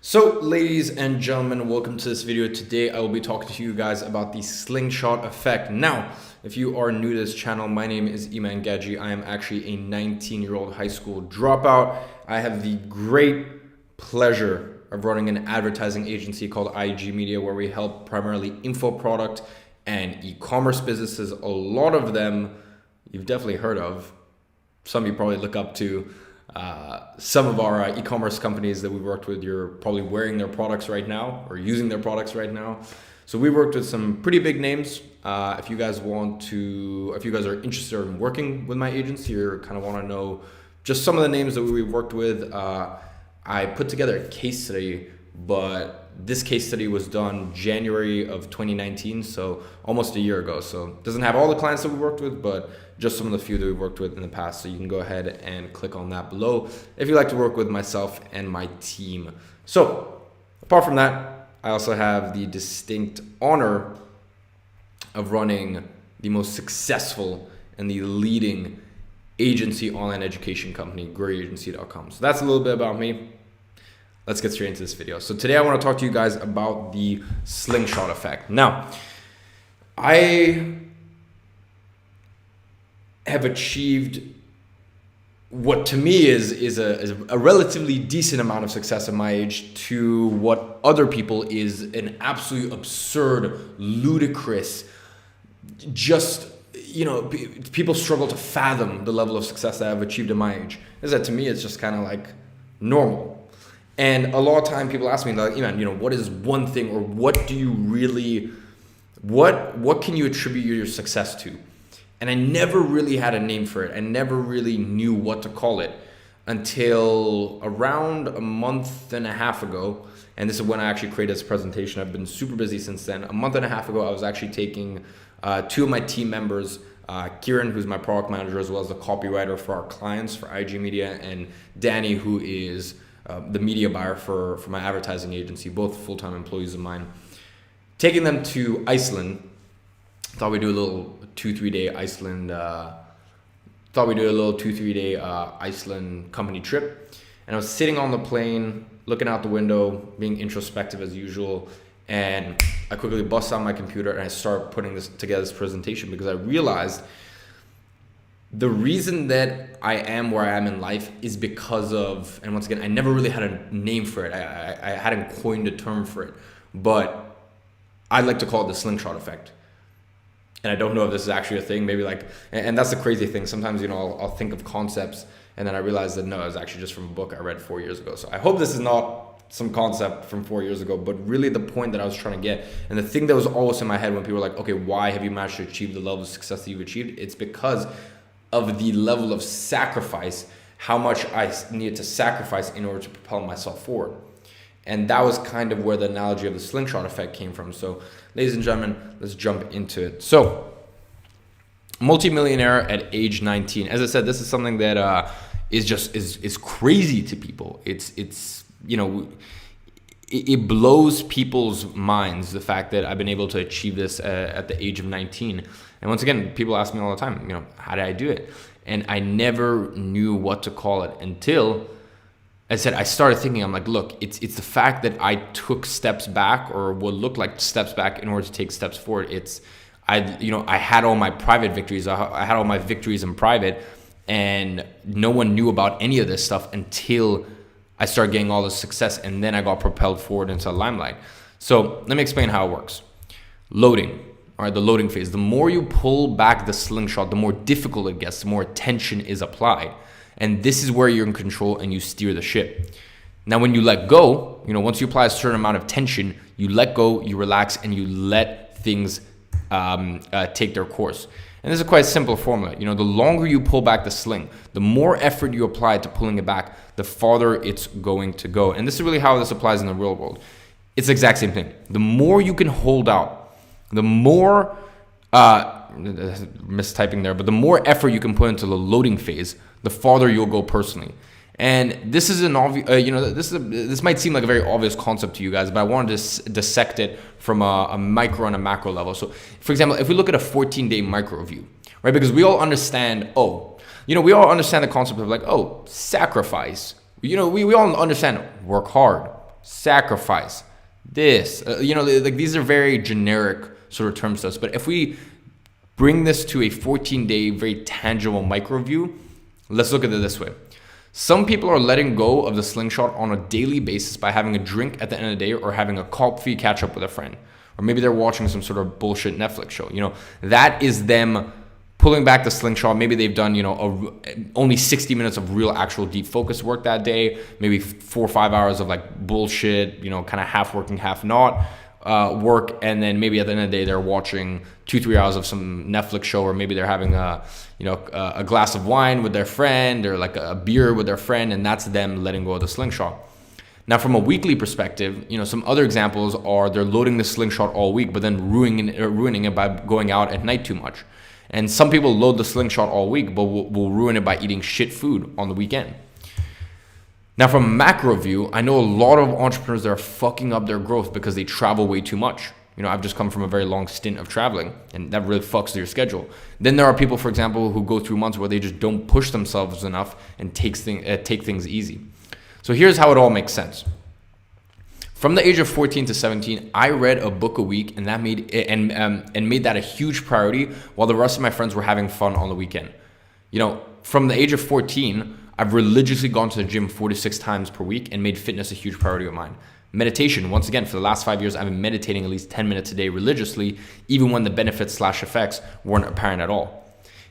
So, ladies and gentlemen, welcome to this video. Today I will be talking to you guys about the slingshot effect. Now, if you are new to this channel, my name is Iman Gadzhi. I am actually a 19-year-old high school dropout. I have the great pleasure of running an advertising agency called IG Media, where we help primarily info product and e-commerce businesses. A lot of them you've definitely heard of. Some you probably look up to. Some of our e-commerce companies that we worked with, you're probably wearing their products right now or using their products right now. So we worked with some pretty big names. If you guys are interested in working with my agency or kind of want to know just some of the names that we've worked with, I put together a case study, but this case study was done January of 2019, so almost a year ago. So it doesn't have all the clients that we worked with, but just some of the few that we've worked with in the past. So you can go ahead and click on that below if you like to work with myself and my team. So apart from that, I also have the distinct honor of running the most successful and the leading agency online education company, growagency.com. So that's a little bit about me. Let's get straight into this video. So today I want to talk to you guys about the slingshot effect. Now, I have achieved what to me is a relatively decent amount of success at my age to what other people is an absolute absurd, ludicrous, just, people struggle to fathom the level of success that I've achieved at my age. Is that to me, it's just kind of like normal. And a lot of time people ask me like, what is one thing, or what do you really, what can you attribute your success to? And I never really had a name for it. I never really knew what to call it until around a month and a half ago. And this is when I actually created this presentation. I've been super busy since then. A month and a half ago, I was actually taking two of my team members, Kieran, who's my product manager, as well as the copywriter for our clients for IG Media, and Danny, who is the media buyer for my advertising agency, both full-time employees of mine. Taking them to Iceland. Thought we'd do a little 2-3 day Iceland. Iceland company trip. And I was sitting on the plane, looking out the window, being introspective as usual. And I quickly bust out my computer and I start putting this presentation, because I realized the reason that I am where I am in life is because of, and once again, I never really had a name for it. I hadn't coined a term for it, but I like to call it the slingshot effect. And I don't know if this is actually a thing, maybe and that's the crazy thing. Sometimes, I'll think of concepts and then I realize that no, it was actually just from a book I read 4 years ago. So I hope this is not some concept from 4 years ago, but really the point that I was trying to get, and the thing that was always in my head when people were like, okay, why have you managed to achieve the level of success that you've achieved? It's because of the level of sacrifice, how much I needed to sacrifice in order to propel myself forward. And that was kind of where the analogy of the slingshot effect came from. So, ladies and gentlemen, let's jump into it. So, multimillionaire at age 19. As I said, this is something that is crazy to people. It blows people's minds, the fact that I've been able to achieve this at the age of 19. And once again, people ask me all the time, how did I do it? And I never knew what to call it until I started thinking, I'm like, look, it's the fact that I took steps back, or what looked like steps back, in order to take steps forward. I had all my private victories. I had all my victories in private, and no one knew about any of this stuff until I started getting all this success, and then I got propelled forward into the limelight. So let me explain how it works. Loading. All right, the loading phase. The more you pull back the slingshot, the more difficult it gets, the more tension is applied. And this is where you're in control and you steer the ship. Now, when you let go, once you apply a certain amount of tension, you let go, you relax, and you let things take their course. And this is quite a simple formula. The longer you pull back the sling, the more effort you apply to pulling it back, the farther it's going to go. And this is really how this applies in the real world. It's the exact same thing. The more you can hold out, the more mistyping there, but the more effort you can put into the loading phase, the farther you'll go personally. And this is an obvious, this might seem like a very obvious concept to you guys, but I wanted to dissect it from a micro and a macro level. So, for example, if we look at a 14-day micro view, right? Because we all understand, we all understand the concept of sacrifice. We all understand work hard, sacrifice, this, like these are very generic sort of terms to us. But if we bring this to a 14-day, very tangible micro view, let's look at it this way. Some people are letting go of the slingshot on a daily basis by having a drink at the end of the day or having a coffee catch up with a friend. Or maybe they're watching some sort of bullshit Netflix show. That is them pulling back the slingshot. Maybe they've done, only 60 minutes of real, actual deep focus work that day. Maybe 4 or 5 hours of like bullshit, kind of half working, half not work. And then maybe at the end of the day, they're watching 2-3 hours of some Netflix show, or maybe they're having a glass of wine with their friend, or like a beer with their friend. And that's them letting go of the slingshot. Now, from a weekly perspective, some other examples are they're loading the slingshot all week, but then ruining it by going out at night too much. And some people load the slingshot all week, but will ruin it by eating shit food on the weekend. Now, from a macro view, I know a lot of entrepreneurs that are fucking up their growth because they travel way too much. I've just come from a very long stint of traveling, and that really fucks your schedule. Then there are people, for example, who go through months where they just don't push themselves enough and take things easy. So here's how it all makes sense. From the age of 14 to 17, I read a book a week, and that made that a huge priority, while the rest of my friends were having fun on the weekend. From the age of 14, I've religiously gone to the gym 4 to 6 times per week and made fitness a huge priority of mine. Meditation, once again, for the last 5 years, I've been meditating at least 10 minutes a day religiously, even when the benefits/effects weren't apparent at all.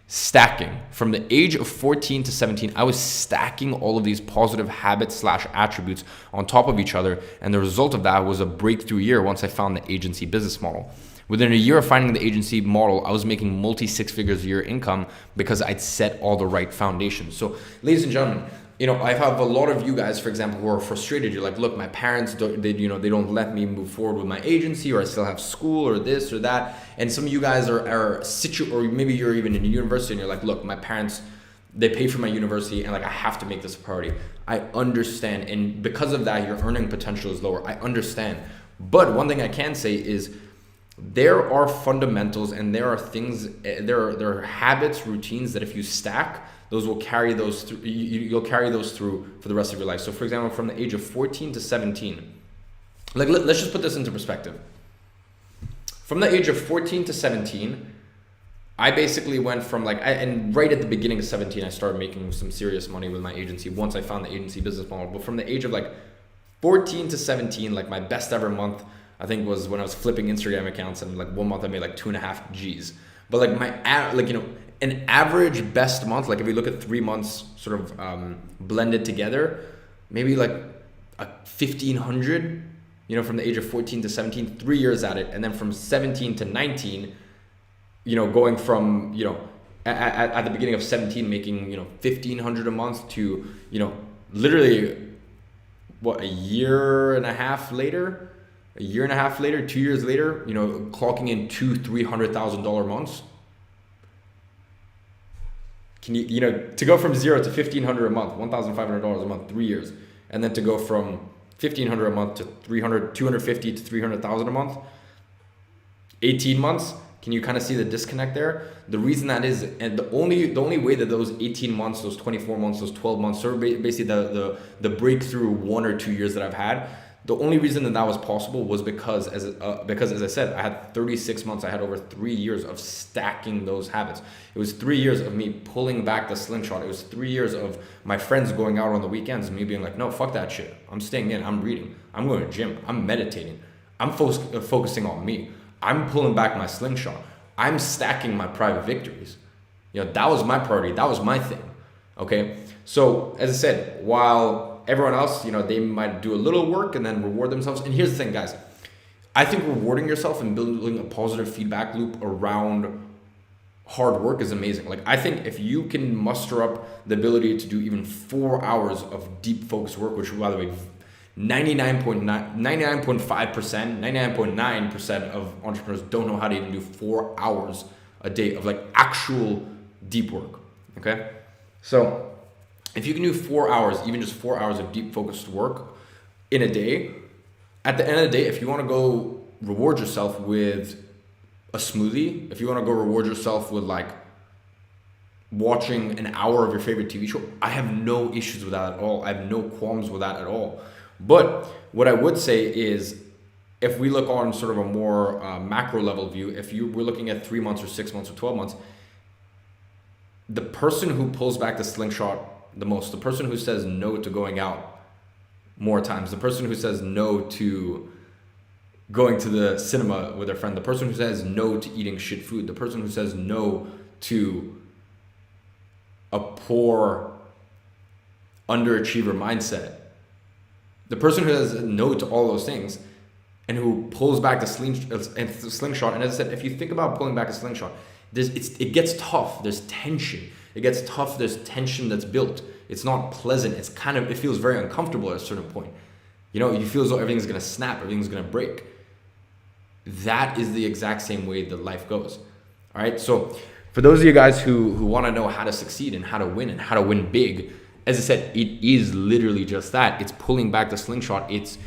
Stacking. From the age of 14 to 17, I was stacking all of these positive habits/attributes on top of each other. And the result of that was a breakthrough year once I found the agency business model. Within a year of finding the agency model, I was making multi-6 figures a year income because I'd set all the right foundations. So, ladies and gentlemen, I have a lot of you guys, for example, who are frustrated. You're like, look, my parents, they don't let me move forward with my agency, or I still have school, or this or that. And some of you guys are or maybe you're even in university and you're like, look, my parents, they pay for my university and like, I have to make this a priority. I understand. And because of that, your earning potential is lower. I understand. But one thing I can say is there are fundamentals and there are things, there are habits, routines that if you stack, those will carry those through. You'll carry those through for the rest of your life. So, for example, from the age of 14 to 17, like let's just put this into perspective. From the age of 14 to 17, I basically went from and right at the beginning of 17, I started making some serious money with my agency once I found the agency business model. But from the age of 14 to 17, my best ever month, I think, was when I was flipping Instagram accounts, and 1 month I made 2.5 G's. But an average best month, if you look at 3 months sort of blended together, maybe a 1,500, from the age of 14 to 17, 3 years at it. And then from 17 to 19, going from, at the beginning of 17, making, 1,500 a month to, literally a year and a half later, 2 years later, clocking in $200,000-$300,000 months. Can you, to go from 0 to 1,500 a month, $1,500 a month, 3 years, and then to go from 1,500 a month to 250 to 300,000 a month, 18 months. Can you kind of see the disconnect there? The reason that is, and the only way that those 18 months, those 24 months, those 12 months, so basically the breakthrough 1 or 2 years that I've had, the only reason that was possible was because as I said, I had 36 months. I had over 3 years of stacking those habits. It was 3 years of me pulling back the slingshot. It was 3 years of my friends going out on the weekends and me being like, no, fuck that shit. I'm staying in. I'm reading. I'm going to the gym. I'm meditating. I'm focusing on me. I'm pulling back my slingshot. I'm stacking my private victories. That was my priority. That was my thing. Okay. So as I said, while everyone else, they might do a little work and then reward themselves. And here's the thing, guys. I think rewarding yourself and building a positive feedback loop around hard work is amazing. I think if you can muster up the ability to do even 4 hours of deep focus work, which, by the way, 99.5% of entrepreneurs don't know how to even do 4 hours a day of actual deep work. Okay. So if you can do 4 hours, even just 4 hours of deep focused work in a day, at the end of the day, if you want to go reward yourself with a smoothie, if you want to go reward yourself with watching an hour of your favorite TV show, I have no issues with that at all. I have no qualms with that at all. But what I would say is, if we look on sort of a more macro level view, if you were looking at 3 months or 6 months or 12 months, the person who pulls back the slingshot the most, the person who says no to going out more times, the person who says no to going to the cinema with their friend, the person who says no to eating shit food, the person who says no to a poor underachiever mindset, the person who says no to all those things and who pulls back the slingshot. And as I said, if you think about pulling back a slingshot, it gets tough. There's tension. It gets tough. There's tension that's built. It's not pleasant. It feels very uncomfortable at a certain point. You feel as though everything's going to snap. Everything's going to break. That is the exact same way that life goes. All right. So for those of you guys who want to know how to succeed and how to win big, as I said, it is literally just that. It's pulling back the slingshot. It's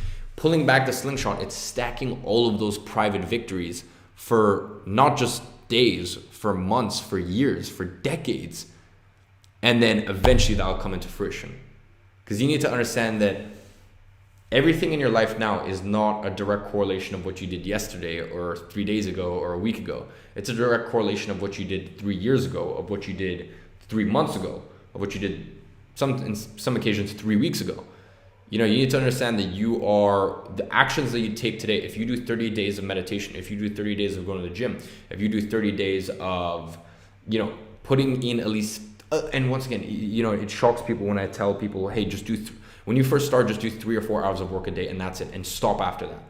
stacking all of those private victories for not just days, for months, for years, for decades. And then eventually that'll come into fruition. Because you need to understand that everything in your life now is not a direct correlation of what you did yesterday or 3 days ago or a week ago. It's a direct correlation of what you did 3 years ago, of what you did 3 months ago, of what you did in some occasions 3 weeks ago. You need to understand that the actions that you take today, if you do 30 days of meditation, if you do 30 days of going to the gym, if you do 30 days of, putting in at least, and once again, it shocks people when I tell people, hey, when you first start, just do 3 or 4 hours of work a day and that's it, and stop after that.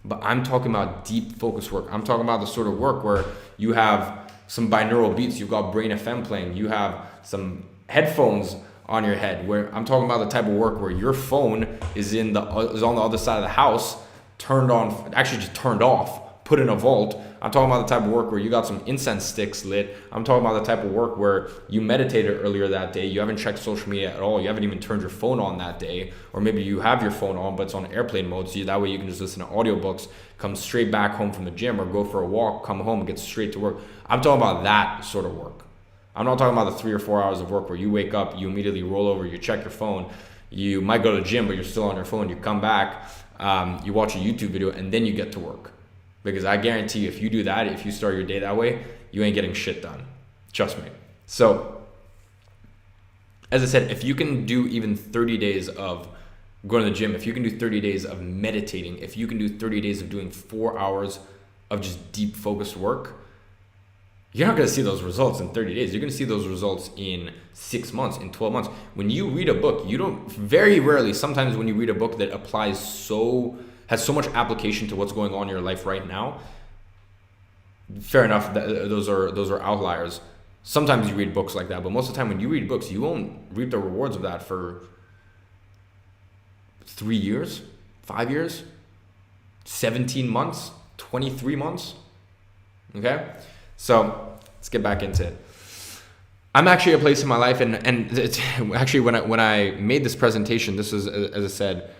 But I'm talking about deep focus work. I'm talking about the sort of work where you have some binaural beats, you've got Brain FM playing, you have some headphones on your head, where I'm talking about the type of work where your phone is on the other side of the house, turned off, put in a vault. I'm talking about the type of work where you got some incense sticks lit. I'm talking about the type of work where you meditated earlier that day, you haven't checked social media at all, you haven't even turned your phone on that day, or maybe you have your phone on but it's on airplane mode, so that way you can just listen to audiobooks, come straight back home from the gym, or go for a walk, come home and get straight to work. I'm talking about that sort of work. I'm not talking about the 3 or 4 hours of work where you wake up, you immediately roll over, you check your phone, you might go to the gym, but you're still on your phone, you come back, you watch a YouTube video, and then you get to work. Because I guarantee you, if you do that, if you start your day that way, you ain't getting shit done. Trust me. So, as I said, if you can do even 30 days of going to the gym, if you can do 30 days of meditating, if you can do 30 days of doing 4 hours of just deep focused work, you're not going to see those results in 30 days. You're going to see those results in 6 months, in 12 months. When you read a book, very rarely, sometimes when you read a book that has so much application to what's going on in your life right now, fair enough, those are outliers. Sometimes you read books like that, but most of the time when you read books, you won't reap the rewards of that for 3 years, 5 years, 17 months, 23 months, okay? So let's get back into it. I'm actually at a place in my life, and it's actually when I made this presentation, this is, as I said,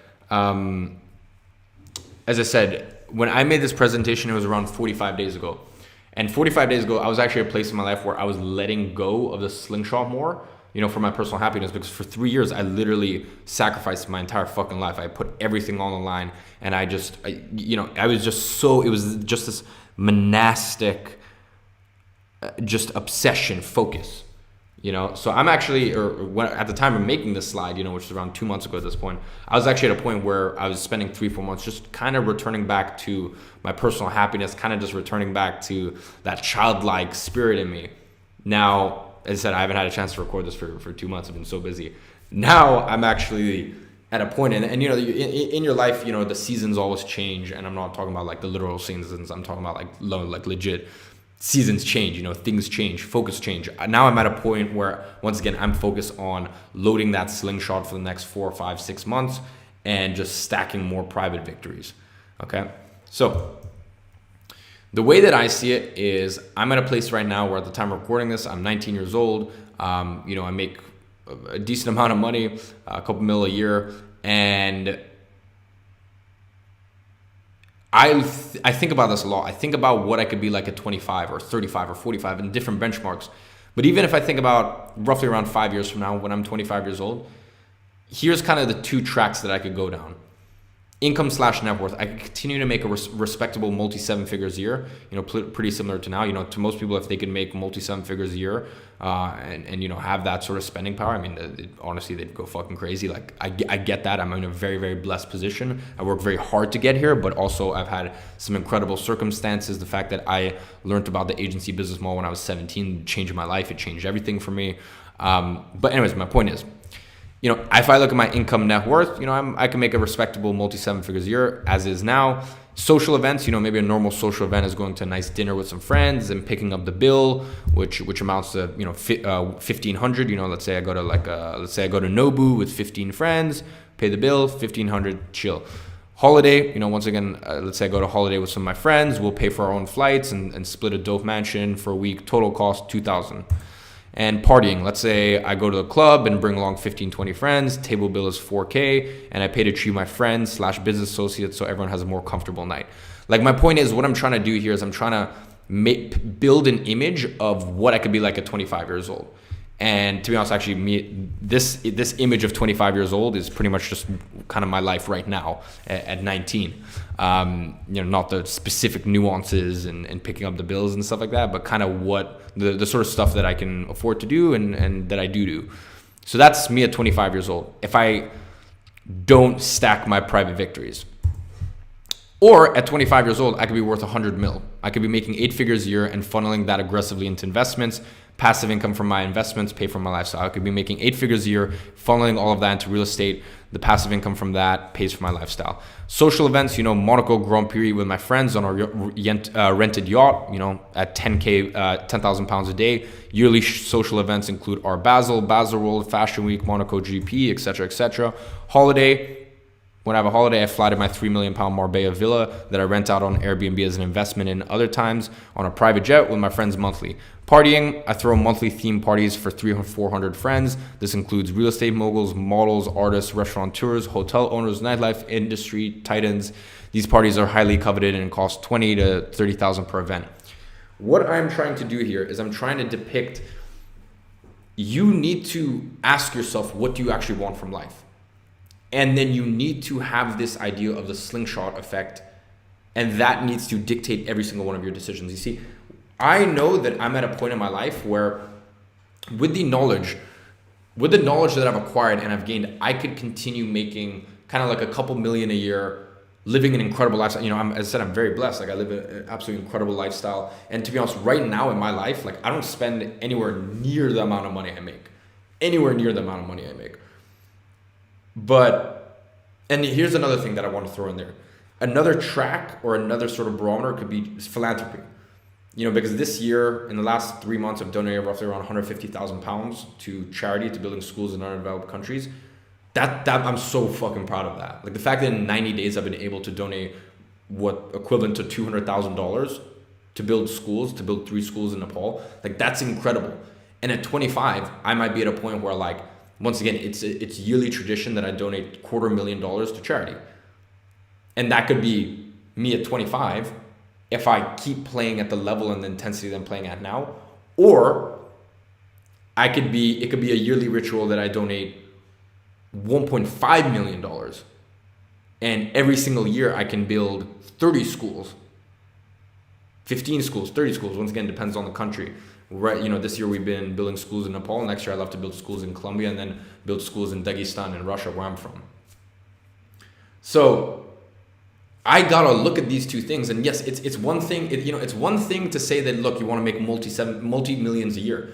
when I made this presentation, it was around 45 days ago. And 45 days ago, I was actually at a place in my life where I was letting go of the slingshot more, for my personal happiness, because for 3 years, I literally sacrificed my entire fucking life. I put everything on the line, and it was just this monastic, just obsession, focus, So I'm actually, at the time of making this slide, which is around 2 months ago at this point, I was actually at a point where I was spending 3-4 months just kind of returning back to my personal happiness, kind of just returning back to that childlike spirit in me. Now, as I said, I haven't had a chance to record this for 2 months. I've been so busy. Now I'm actually at a point, and in your life, the seasons always change, and I'm not talking about like the literal seasons. I'm talking about like legit. Seasons change, things change, focus change. Now I'm at a point where, once again, I'm focused on loading that slingshot for the next 4, 5, 6 months and just stacking more private victories. Okay. So the way that I see it is I'm at a place right now where at the time of recording this, I'm 19 years old. I make a decent amount of money, a couple mil a year. And I think about this a lot. I think about what I could be like at 25 or 35 or 45 in different benchmarks. But even if I think about roughly around 5 years from now, when I'm 25 years old, here's kind of the 2 tracks that I could go down. income slash net worth, I could continue to make a respectable multi seven figures a year, pretty similar to now. To most people, if they can make multi seven figures a year, and have that sort of spending power, I mean, honestly, they'd go fucking crazy. Like, I get that. I'm in a very, very blessed position. I work very hard to get here, but also I've had some incredible circumstances. The fact that I learned about the agency business model when I was 17 changed my life. It changed everything for me. But anyways, my point is, if I look at my income net worth, I can make a respectable multi seven figures a year as is now. Social events, maybe a normal social event is going to a nice dinner with some friends and picking up the bill, which amounts to, 1,500. Let's say I go to Nobu with 15 friends, pay the bill, 1,500, chill. Holiday, once again, let's say I go to holiday with some of my friends, we'll pay for our own flights and split a dope mansion for a week, total cost 2,000. And partying, let's say I go to a club and bring along 15, 20 friends, table bill is 4K, and I pay to treat my friends slash business associates so everyone has a more comfortable night. Like, my point is, what I'm trying to do here is I'm trying to build an image of what I could be like at 25 years old. And to be honest, actually, this image of 25 years old is pretty much just kind of my life right now at 19. Not the specific nuances and picking up the bills and stuff like that, but kind of what the sort of stuff that I can afford to do and that I do. So that's me at 25 years old. If I don't stack my private victories. Or at 25 years old, I could be worth 100 mil. I could be making 8 figures a year and funneling that aggressively into investments. Passive income from my investments pay for my lifestyle. I could be making 8 figures a year, funneling all of that into real estate. The passive income from that pays for my lifestyle. Social events, Monaco Grand Prix with my friends on our rented yacht, at 10,000 pounds a day. Yearly social events include Art Basel, Basel World, Fashion Week, Monaco GP, etc., etc. Holiday. When I have a holiday, I fly to my £3 million Marbella villa that I rent out on Airbnb as an investment in. Other times on a private jet with my friends monthly. Partying, I throw monthly theme parties for 300 or 400 friends. This includes real estate moguls, models, artists, restaurateurs, hotel owners, nightlife industry titans. These parties are highly coveted and cost $20,000 to $30,000 per event. What I'm trying to do here is I'm trying to depict, you need to ask yourself, what do you actually want from life? And then you need to have this idea of the slingshot effect, and that needs to dictate every single one of your decisions. You see, I know that I'm at a point in my life where with the knowledge that I've acquired and I've gained, I could continue making kind of like a couple million a year, living an incredible lifestyle. As I said, I'm very blessed. Like, I live an absolutely incredible lifestyle. And to be honest, right now in my life, like, I don't spend anywhere near the amount of money I make. But, and here's another thing that I want to throw in there. Another track or another sort of barometer could be philanthropy. Because this year, in the last 3 months, I've donated roughly around 150,000 pounds to charity, to building schools in underdeveloped countries. That I'm so fucking proud of that. Like, the fact that in 90 days I've been able to donate what equivalent to $200,000 to build schools, to build 3 schools in Nepal. Like, that's incredible. And at 25, I might be at a point where, like, once again, it's yearly tradition that I donate $250,000 to charity. And that could be me at 25 if I keep playing at the level and the intensity that I'm playing at now. Or it could be a yearly ritual that I donate $1.5 million. And every single year I can build 30 schools, 15 schools, 30 schools. Once again, depends on the country. Right, this year we've been building schools in Nepal. Next year I'd love to build schools in Colombia and then build schools in Dagestan and Russia, where I'm from. So I gotta look at these two things, and yes, it's one thing. It's one thing to say that, look, you want to make multi millions a year,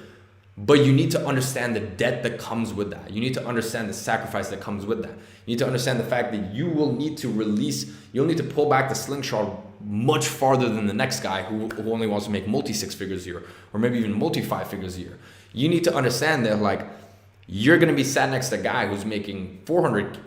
but you need to understand the debt that comes with that. You need to understand the sacrifice that comes with that. You need to understand the fact that you will need to you'll need to pull back the slingshot much farther than the next guy who only wants to make multi 6 figures a year, or maybe even multi 5 figures a year. You need to understand that, like, you're going to be sat next to a guy who's making 400,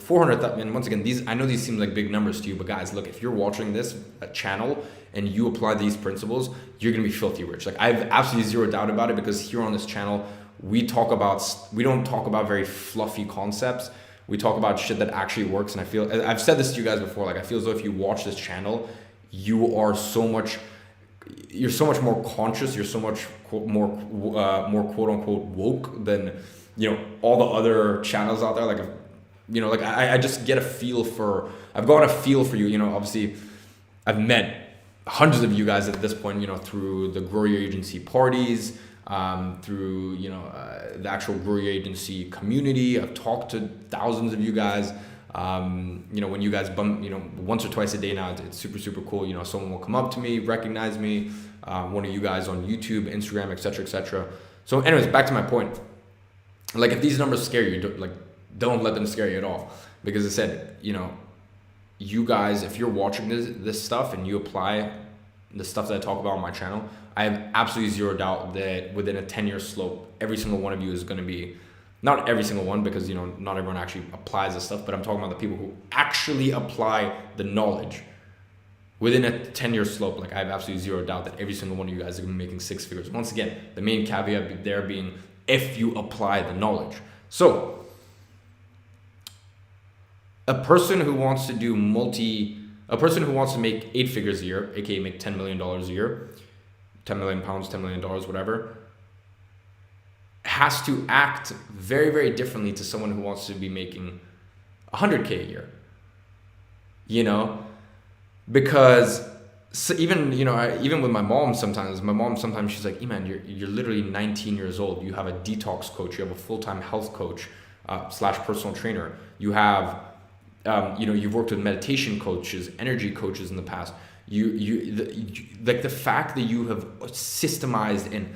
and once again, I know these seem like big numbers to you, but guys, look, if you're watching this channel and you apply these principles, you're going to be filthy rich. Like, I have absolutely zero doubt about it, because here on this channel, we don't talk about very fluffy concepts. We talk about shit that actually works. And I've said this to you guys before, like, I feel as though if you watch this channel, you're so much more conscious, you're so much more quote unquote woke than all the other channels out there. Like, like I just get a feel for, I've gotten a feel for you, obviously I've met hundreds of you guys at this point, through the Grow Your Agency parties, through, the actual Grow Your Agency community. I've talked to thousands of you guys. When you guys bump, once or twice a day now, it's super, super cool. Someone will come up to me, recognize me, one of you guys on YouTube, Instagram, etc., etc. So anyways, back to my point. Like, if these numbers scare you, don't let them scare you at all. Because I said, you guys, if you're watching this stuff and you apply the stuff that I talk about on my channel, I have absolutely zero doubt that within a 10-year slope, every single one of you is going to be, not every single one, because not everyone actually applies this stuff, but I'm talking about the people who actually apply the knowledge within a 10-year slope. Like, I have absolutely zero doubt that every single one of you guys are going to be making 6 figures. Once again, the main caveat there being if you apply the knowledge. So a person who wants to make 8 figures a year, aka make $10 million a year, 10 million pounds, $10 million, whatever, has to act very, very differently to someone who wants to be making 100K a year, because even with my mom sometimes she's like, Iman, you're literally 19 years old. You have a detox coach, you have a full-time health coach / personal trainer. You have, you've worked with meditation coaches, energy coaches in the past. Like, the fact that you have systemized and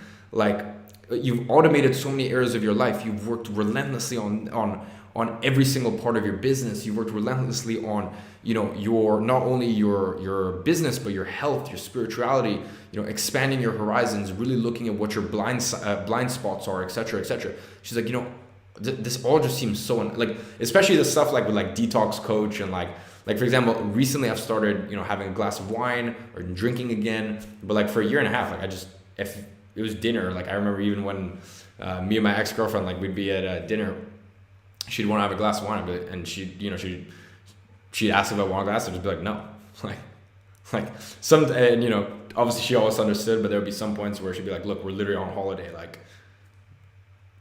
you've automated so many areas of your life. You've worked relentlessly on every single part of your business. You've worked relentlessly on, your, not only your business, but your health, your spirituality, expanding your horizons, really looking at what your blind spots are, etc., etc. She's like, this all just seems so, especially the stuff with detox coach and for example, recently I've started, having a glass of wine or drinking again, but for a year and a half, if it was dinner, I remember even when me and my ex-girlfriend, we'd be at dinner, she'd want to have a glass of wine, and she'd ask if I want a glass, I'd just be like, no. Obviously she always understood, but there would be some points where she'd be like, look, we're literally on holiday,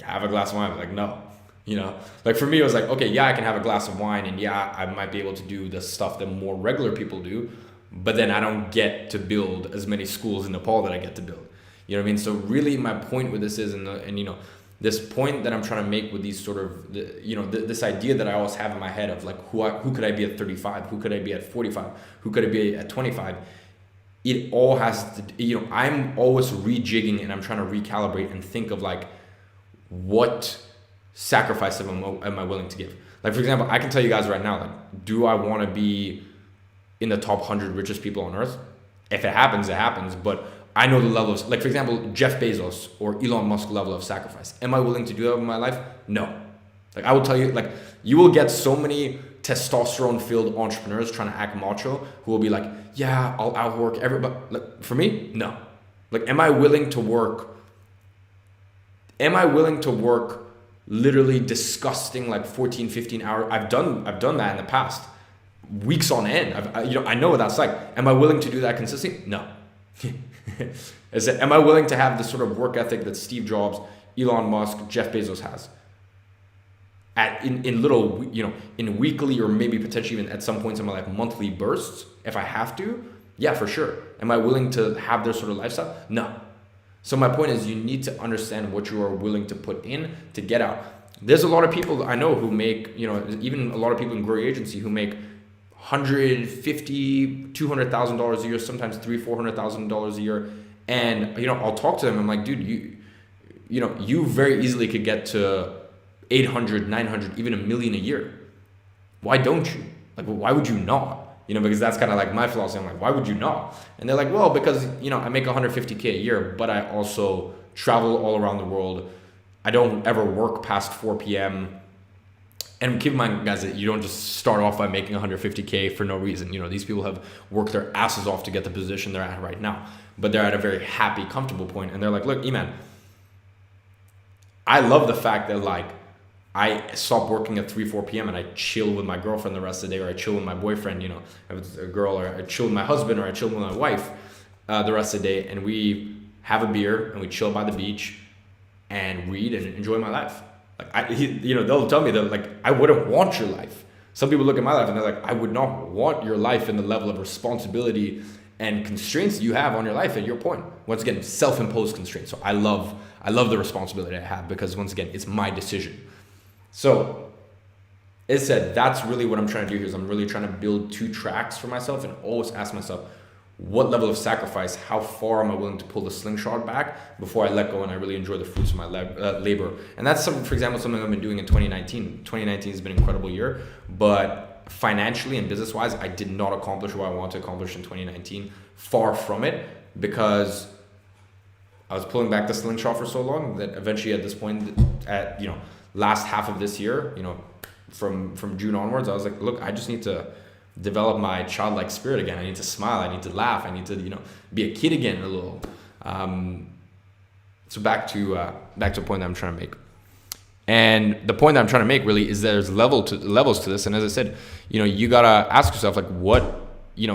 have a glass of wine. I'm like, no. For me, it was okay, yeah, I can have a glass of wine, and yeah, I might be able to do the stuff that more regular people do, but then I don't get to build as many schools in Nepal that I get to build. You know what I mean? So really my point with this is, this point that I'm trying to make with these sort of, this idea that I always have in my head of who could I be at 35? Who could I be at 45? Who could I be at 25? It all has to, I'm always rejigging, and I'm trying to recalibrate and think of what sacrifice am I willing to give? For example, I can tell you guys right now, do I want to be in the top 100 richest people on earth? If it happens, it happens. But I know the level of, for example, Jeff Bezos or Elon Musk level of sacrifice. Am I willing to do that in my life? No. I will tell you, you will get so many testosterone-filled entrepreneurs trying to act macho who will be like, yeah, I'll outwork everybody. For me, no. Am I willing to work literally disgusting 14, 15 hours? I've done that in the past, weeks on end. I know what that's like. Am I willing to do that consistently? No. Am I willing to have the sort of work ethic that Steve Jobs, Elon Musk, Jeff Bezos has? In little, in weekly or maybe potentially even at some points in my life, monthly bursts, if I have to, yeah, for sure. Am I willing to have their sort of lifestyle? No. So my point is, you need to understand what you are willing to put in to get out. There's a lot of people I know who make, even a lot of people in Grow Your Agency who make $150,000, $200,000 a year, sometimes $300,000, $400,000 a year. And, I'll talk to them. I'm like, dude, you very easily could get to 800, 900, even $1 million a year. Why don't you? Why would you not? Because that's kind of my philosophy. I'm like, why would you not? And they're like, well, because, I make 150K a year, but I also travel all around the world. I don't ever work past 4 p.m. And keep in mind, guys, that you don't just start off by making 150K for no reason. These people have worked their asses off to get the position they're at right now, but they're at a very happy, comfortable point. And they're like, look, Iman, I love the fact that I stop working at 3, 4 p.m. and I chill with my girlfriend the rest of the day, or I chill with my boyfriend, if it's a girl, or I chill with my husband, or I chill with my wife the rest of the day, and we have a beer and we chill by the beach and read and enjoy my life. Like they'll tell me that like, I wouldn't want your life. Some people look at my life and they're like, I would not want your life and the level of responsibility and constraints you have on your life. At your point, once again, self-imposed constraints. So I love the responsibility I have, because once again, it's my decision. So as I said, that's really what I'm trying to do here, is I'm really trying to build 2 tracks for myself, and always ask myself, what level of sacrifice, how far am I willing to pull the slingshot back before I let go and I really enjoy the fruits of my labor. And that's for example, something I've been doing in 2019. 2019 has been an incredible year, but financially and business wise, I did not accomplish what I wanted to accomplish in 2019. Far from it, because I was pulling back the slingshot for so long that eventually at this point, at last half of this year, from June onwards, I was like, look, I just need to develop my childlike spirit again. I need to smile. I need to laugh. I need to, be a kid again a little. So back to a point that I'm trying to make. And the point that I'm trying to make really is there's levels to this. And as I said, you gotta ask yourself, like, what,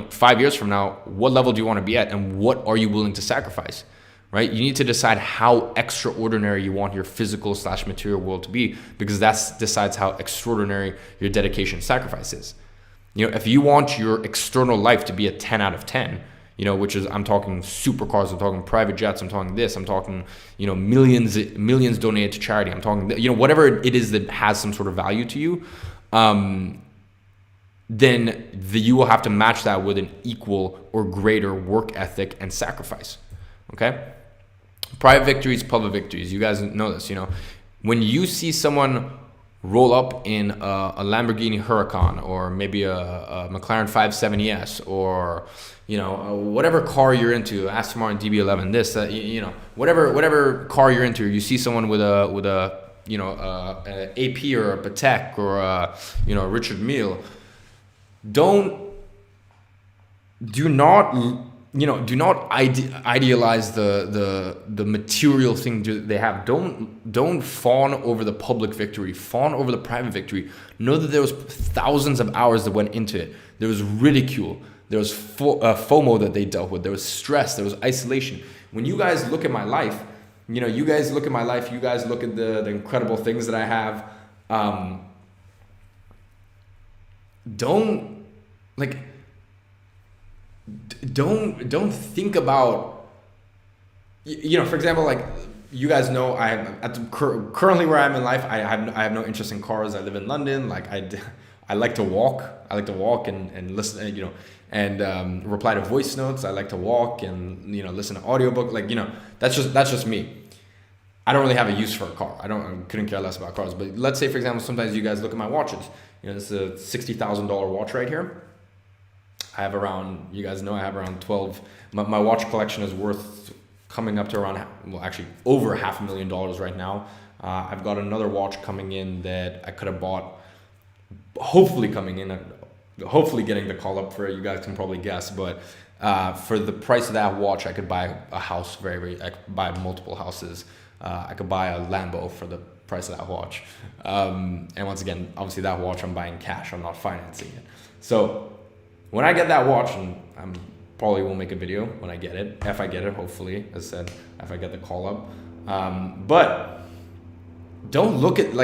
5 years from now, what level do you want to be at, and what are you willing to sacrifice? Right? You need to decide how extraordinary you want your physical / material world to be, because that decides how extraordinary your dedication and sacrifice is. If you want your external life to be a 10 out of 10, which is, I'm talking supercars, I'm talking private jets, I'm talking this, I'm talking, millions donated to charity, I'm talking, whatever it is that has some sort of value to you, then you will have to match that with an equal or greater work ethic and sacrifice. Okay? Private victories, public victories. You guys know this, when you see someone roll up in a Lamborghini Huracan, or maybe a McLaren 570S, or whatever car you're into, Aston Martin DB11, this, whatever car you're into, you see someone with a AP or a Patek or a Richard Mille, do not idealize the material thing they have. Don't fawn over the public victory. Fawn over the private victory. Know that there was thousands of hours that went into it. There was ridicule. There was FOMO that they dealt with. There was stress. There was isolation. When you guys look at my life, you guys look at the incredible things that I have. Don't think about, for example, like, you guys know, currently where I'm in life, I have no interest in cars. I live in London. Like, I like to walk. I like to walk and listen, and reply to voice notes. I like to walk and listen to audiobook. Like, that's just me. I don't really have a use for a car. I couldn't care less about cars. But let's say, for example, sometimes you guys look at my watches. This is a $60,000 watch right here. I have around, you guys know, I have around 12. My watch collection is worth coming up to around, actually over $500,000 right now. I've got another watch coming in that I could have bought, hopefully getting the call up for it. You guys can probably guess, but for the price of that watch, I could buy a house, I could buy multiple houses. I could buy a Lambo for the price of that watch. And once again, obviously that watch I'm buying cash, I'm not financing it. So when I get that watch, and I'm probably will make a video when I get it, if I get it, hopefully, as I said, if I get the call up. But don't look at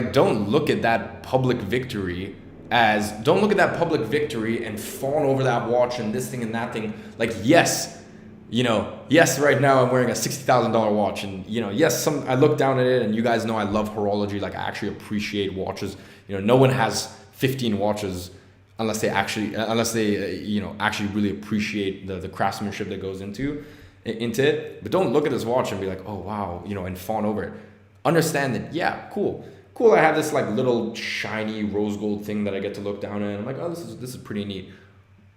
that public victory don't look at that public victory and fawn over that watch and this thing and that thing. Like, yes, right now I'm wearing a $60,000 watch, and yes, I look down at it, and you guys know I love horology. Like, I actually appreciate watches. No one has 15 watches unless they actually really appreciate the craftsmanship that goes into it. But don't look at this watch and be like, oh wow, and fawn over it. Understand that, yeah, cool. I have this like little shiny rose gold thing that I get to look down at. I'm like, oh, this is pretty neat.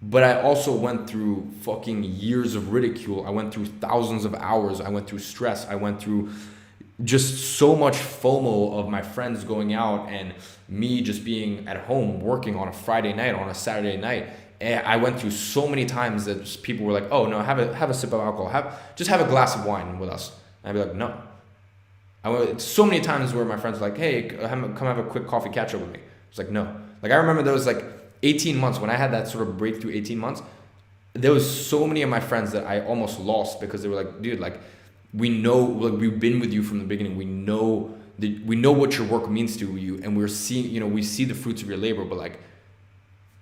But I also went through fucking years of ridicule. I went through thousands of hours. I went through stress. I went through just so much FOMO of my friends going out and me just being at home working on a Friday night, on a Saturday night. And I went through so many times that just people were like, oh no, have a sip of alcohol. Just have a glass of wine with us. And I'd be like, no. I went so many times where my friends were like, hey, come have a quick coffee catch up with me. It's like, no. Like, I remember there was like 18 months when I had that sort of breakthrough 18 months. There was so many of my friends that I almost lost because they were like, dude, like, we know, like, we've been with you from the beginning. We know we know what your work means to you, and we're seeing, you know, we see the fruits of your labor, but like,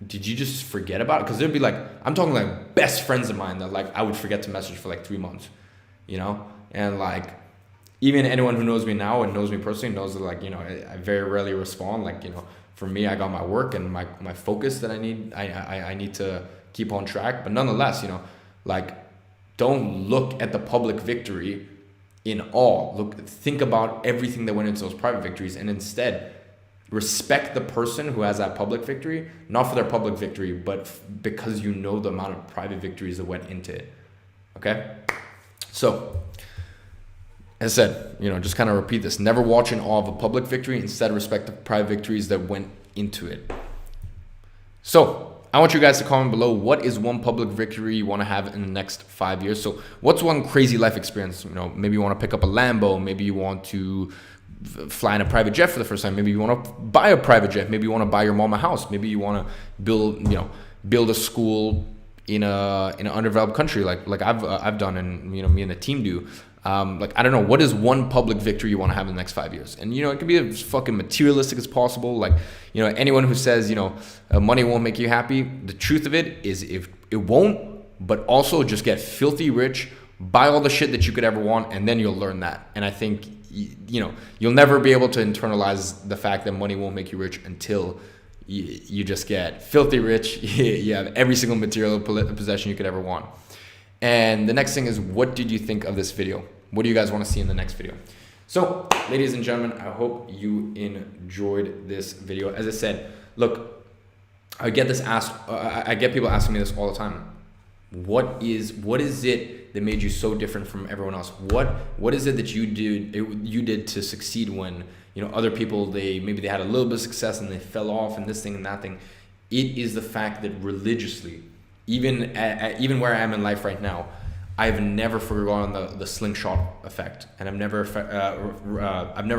did you just forget about it? Because there'd be like, I'm talking like best friends of mine that like I would forget to message for like 3 months, you know? And like, even anyone who knows me now and knows me personally knows that like, you know, I very rarely respond. Like, you know, for me, I got my work and my focus that I need to keep on track. But nonetheless, you know, like, don't look at the public victory in awe. Think about everything that went into those private victories, and instead respect the person who has that public victory, not for their public victory, but because you know the amount of private victories that went into it. Okay? So, as I said, you know, just kind of repeat this. Never watch in awe of a public victory. Instead, respect the private victories that went into it. So, I want you guys to comment below, what is one public victory you want to have in the next 5 years? So, what's one crazy life experience? You know, maybe you want to pick up a Lambo. Maybe you want to fly in a private jet for the first time. Maybe you want to buy a private jet. Maybe you want to buy your mom a house. Maybe you want to build a school in an underdeveloped country like I've done, and you know, me and the team do. Like, I don't know, what is one public victory you want to have in the next 5 years? And you know, it can be as fucking materialistic as possible. Like, you know, anyone who says, you know, money won't make you happy, the truth of it is, if it won't, but also just get filthy rich, buy all the shit that you could ever want, and then you'll learn that. And I think, you know, you'll never be able to internalize the fact that money won't make you rich until you just get filthy rich. You have every single material possession you could ever want. And the next thing is, what did you think of this video? What do you guys want to see in the next video? So, ladies and gentlemen, I hope you enjoyed this video. As I said, look, I get people asking me this all the time. What is it that made you so different from everyone else? What is it that you did to succeed when, you know, other people, maybe they had a little bit of success and they fell off, and this thing and that thing? It is the fact that religiously, even where I am in life right now, I've never forgotten the slingshot effect, and I've never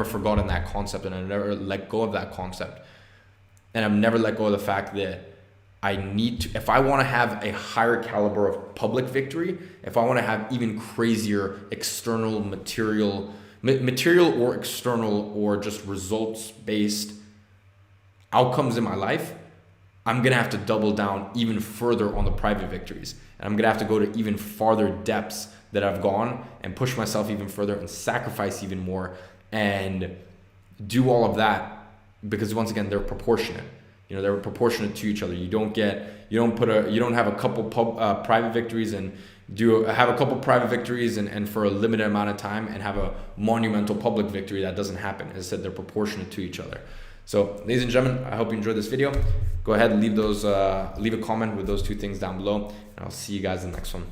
forgotten that concept, and I've never let go of that concept, and I've never let go of the fact that I need to, if I want to have a higher caliber of public victory, if I want to have even crazier external material or external or just results based outcomes in my life, I'm going to have to double down even further on the private victories. And I'm going to have to go to even farther depths that I've gone, and push myself even further and sacrifice even more and do all of that, because once again, they're proportionate. You know, they're proportionate to each other. You don't have a couple private victories and have a couple private victories and for a limited amount of time and have a monumental public victory. That doesn't happen. As I said, they're proportionate to each other. So, ladies and gentlemen, I hope you enjoyed this video. Go ahead and leave a comment with those two things down below, and I'll see you guys in the next one.